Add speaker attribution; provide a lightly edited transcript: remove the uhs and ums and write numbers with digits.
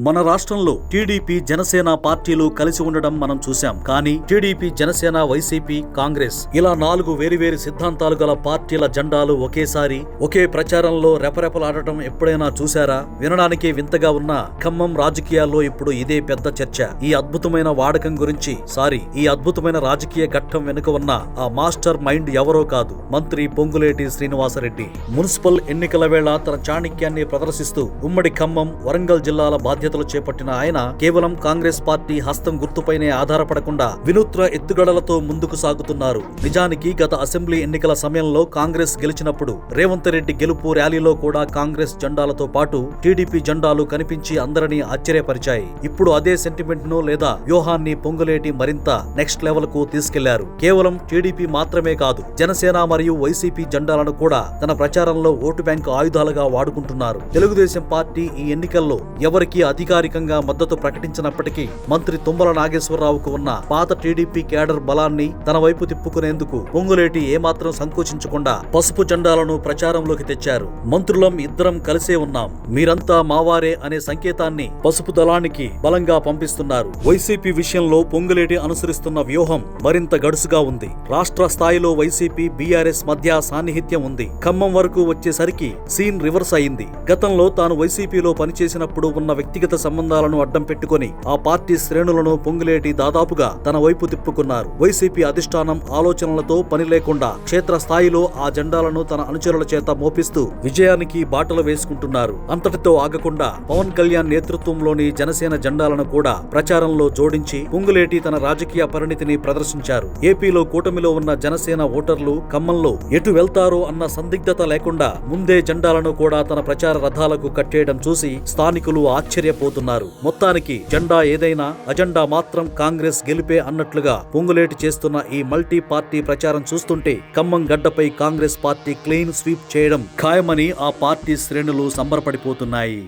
Speaker 1: మన రాష్ట్రంలో టీడీపీ జనసేన పార్టీలు కలిసి ఉండడం మనం చూశాం. కానీ టీడీపీ జనసేన వైసీపీ కాంగ్రెస్ ఇలా 4 వేరువేరు సిద్ధాంతాలు గల పార్టీల జెండాలు ఒకేసారి ఒకే ప్రచారంలో రెపరెపలాడటం ఎప్పుడైనా చూశారా? వినడానికి వింతగా ఉన్న ఖమ్మం రాజకీయాల్లో ఇప్పుడు ఇదే పెద్ద చర్చ. ఈ అద్భుతమైన వాడకం గురించి ఈ అద్భుతమైన రాజకీయ ఘట్టం వెనుక ఉన్న ఆ మాస్టర్ మైండ్ ఎవరో కాదు, మంత్రి పొంగులేటి శ్రీనివాసరెడ్డి. మున్సిపల్ ఎన్నికల వేళ తన చాణక్యాన్ని ప్రదర్శిస్తూ ఉమ్మడి ఖమ్మం, వరంగల్ జిల్లాల బాధ్యతలు చేపట్టిన ఆయన కేవలం కాంగ్రెస్ పార్టీ హస్తం గుర్తుపైనే ఆధారపడకుండా వినూత్న ఎత్తుగడలతో ముందుకు సాగుతున్నారు. నిజానికి గత అసెంబ్లీ ఎన్నికల సమయంలో కాంగ్రెస్ గెలిచినప్పుడు రేవంత్ రెడ్డి గెలుపు ర్యాలీలో కూడా కాంగ్రెస్ జెండాలతో పాటు టీడీపీ జెండాలు కనిపించి అందరినీ ఆశ్చర్యపరిచాయి. ఇప్పుడు అదే సెంటిమెంట్ ను లేదా వ్యూహాన్ని పొంగులేటి మరింత నెక్స్ట్ లెవెల్ కు తీసుకెళ్లారు. కేవలం టీడీపీ మాత్రమే కాదు, జనసేన మరియు వైసీపీ జెండాలను కూడా తన ప్రచారంలో ఓటు బ్యాంకు ఆయుధాలుగా వాడుకుంటున్నారు. తెలుగుదేశం పార్టీ ఈ ఎన్నికల్లో ఎవరికి అధికారికంగా మద్దతు ప్రకటించినప్పటికీ మంత్రి తుమ్మల నాగేశ్వరరావుకు ఉన్న పాత టీడీపీ కేడర్ బలాన్ని తన వైపు తిప్పుకునేందుకు పొంగులేటి ఏమాత్రం సంకోచించకుండా పసుపు జెండాలను ప్రచారంలోకి తెచ్చారు. మంత్రులం ఇద్దరం కలిసే ఉన్నాం, మీరంతా మావారే అనే సంకేతాన్ని పసుపు దళానికి బలంగా పంపిస్తున్నారు. వైసీపీ విషయంలో పొంగులేటి అనుసరిస్తున్న వ్యూహం మరింత గడుసుగా ఉంది. రాష్ట్ర స్థాయిలో వైసీపీ బీఆర్ఎస్ మధ్య సాన్నిహిత్యం ఉంది. ఖమ్మం వరకు వచ్చేసరికి సీన్ రివర్స్ అయింది. గతంలో తాను వైసీపీలో పనిచేసినప్పుడు ఉన్న వ్యక్తిగత సంబంధాలను అడ్డం పెట్టుకుని ఆ పార్టీ శ్రేణులను పొంగులేటి దాదాపుగా తన వైపు తిప్పుకున్నారు. వైసీపీ అధిష్టానం ఆలోచనలతో పని లేకుండా క్షేత్రస్థాయిలో ఆ జెండాలను తన అనుచరుల చేత మోపిస్తూ విజయానికి బాటలు వేసుకుంటున్నారు. అంతటితో ఆగకుండా పవన్ కళ్యాణ్ నేతృత్వంలోని జనసేన జెండాలను కూడా ప్రచారంలో జోడించి పొంగులేటి తన రాజకీయ పరిణితిని ప్రదర్శించారు. ఏపీలో కూటమిలో ఉన్న జనసేన ఓటర్లు ఖమ్మంలో ఎటు వెళ్తారో అన్న సందిగ్ధత లేకుండా ముందే జెండాలను కూడా తన ప్రచార రథాలకు కట్టేయడం చూసి స్థానికులు ఆశ్చర్యపోతున్నారు. మొత్తానికి జెండా ఏదైనా అజెండా మాత్రం కాంగ్రెస్ గెలిపే అన్నట్లుగా పొంగులేటి చేస్తున్న ఈ మల్టీ పార్టీ ప్రచారం చూస్తుంటే ఖమ్మం గడ్డపై కాంగ్రెస్ పార్టీ క్లీన్ స్వీప్ చేయడం ఖాయమని ఆ పార్టీ శ్రేణులు సంబరపడిపోతున్నాయి.